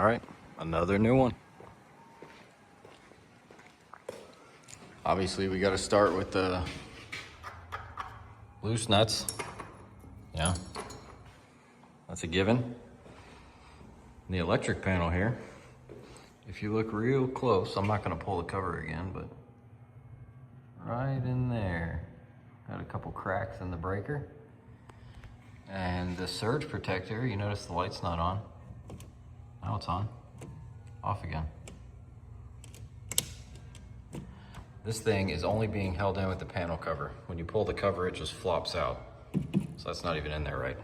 All right, another new one. Obviously, we got to start with the loose nuts. Yeah, that's a given. The electric panel here, if you look real close, I'm not going to pull the cover again, but right in there, got a couple cracks in the breaker. And the surge protector, you notice the light's not on. Now it's on. Off again. This thing is only being held in with the panel cover. When you pull the cover, it just flops out. So that's not even in there right.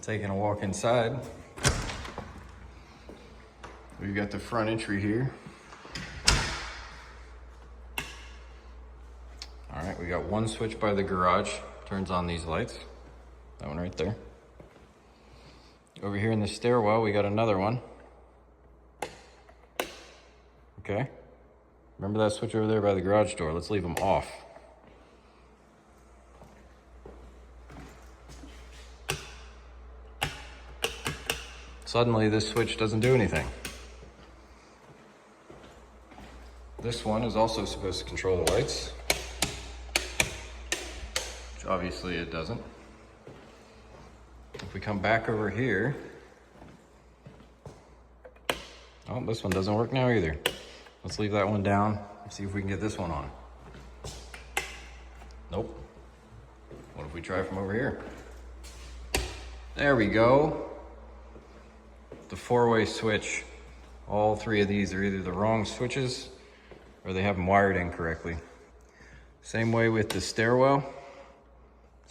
Taking a walk inside. We've got the front entry here. All right, we got one switch by the garage, turns on these lights. That one right there. Over here in the stairwell, we got another one. Okay. Remember that switch over there by the garage door? Let's leave them off. Suddenly, this switch doesn't do anything. This one is also supposed to control the lights, which obviously it doesn't. If we come back over here, oh, this one doesn't work now either. Let's leave that one down and see if we can get this one on. Nope. What if we try from over here? There we go. The four-way switch. All three of these are either the wrong switches or they have them wired incorrectly. Same way with the stairwell.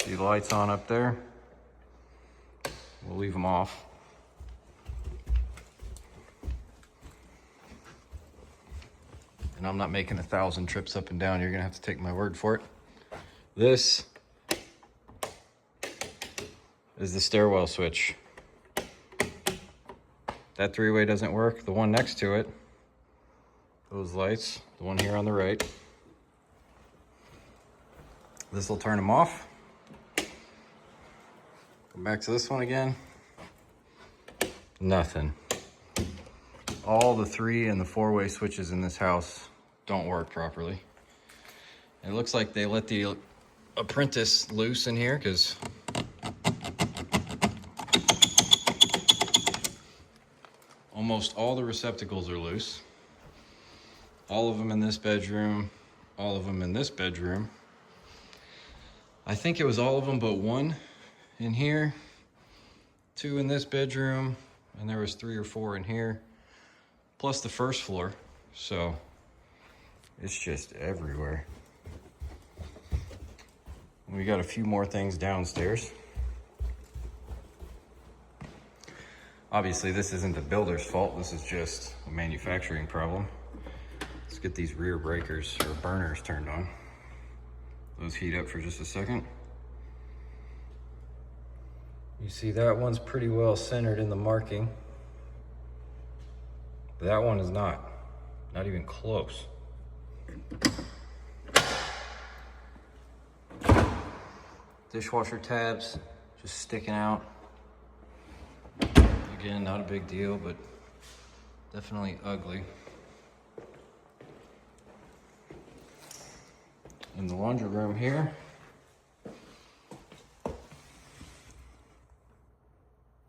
See the lights on up there? We'll leave them off. And I'm not making 1,000 trips up and down. You're gonna have to take my word for it. This is the stairwell switch. That three-way doesn't work. The one next to it, those lights, the one here on the right, this will turn them off. Go back to this one again. Nothing. All the three and the four-way switches in this house don't work properly. It looks like they let the apprentice loose in here because almost all the receptacles are loose. All of them in this bedroom, all of them in this bedroom. I think it was all of them but one in here, two in this bedroom, and there was 3 or 4 in here, plus the first floor. So it's just everywhere. We got a few more things downstairs. Obviously, this isn't the builder's fault. This is just a manufacturing problem. Let's get these rear breakers or burners turned on. Those heat up for just a second. You see that one's pretty well centered in the marking. That one is not even close. Dishwasher tabs just sticking out. Again, not a big deal, but definitely ugly. In the laundry room here,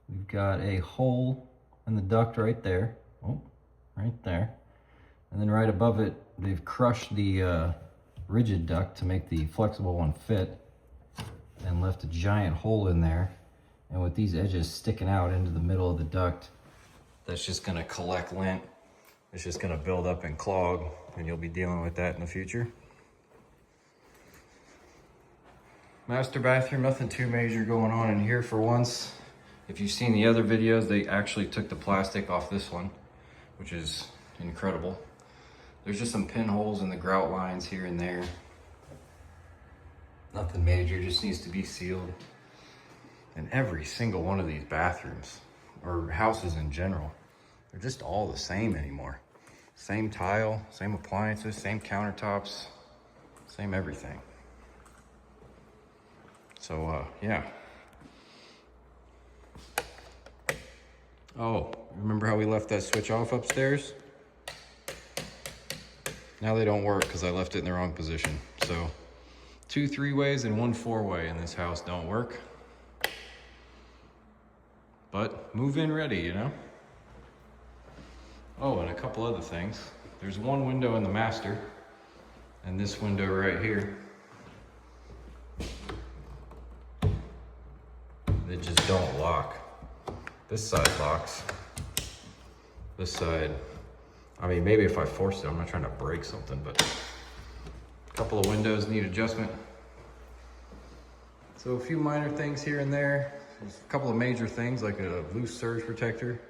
we've got a hole in the duct right there. Oh, right there. And then right above it, they've crushed the rigid duct to make the flexible one fit and left a giant hole in there. And with these edges sticking out into the middle of the duct, that's just gonna collect lint. It's just gonna build up and clog, and you'll be dealing with that in the future. Master bathroom, nothing too major going on in here for once. If you've seen the other videos, they actually took the plastic off this one, which is incredible. There's just some pinholes in the grout lines here and there. Nothing major, just needs to be sealed. And every single one of these bathrooms, or houses in general, they're just all the same anymore. Same tile, same appliances, same countertops, same everything. So, yeah. Oh, remember how we left that switch off upstairs? Now they don't work because I left it in the wrong position. So 2 3-ways and 1 4-way in this house don't work. But move-in ready, you know? Oh, and a couple other things. There's one window in the master, and this window right here. They just don't lock. This side locks. This side, I mean, maybe if I forced it, I'm not trying to break something, but a couple of windows need adjustment. So a few minor things here and there. There's a couple of major things like a loose surge protector.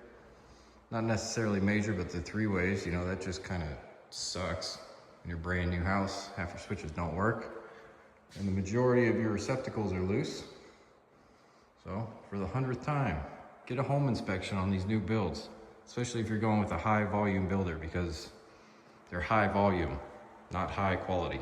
Not necessarily major, but the 3-ways, you know, that just kind of sucks. In your brand new house, half your switches don't work. And the majority of your receptacles are loose. So for the 100th time, get a home inspection on these new builds, especially if you're going with a high volume builder, because they're high volume, not high quality.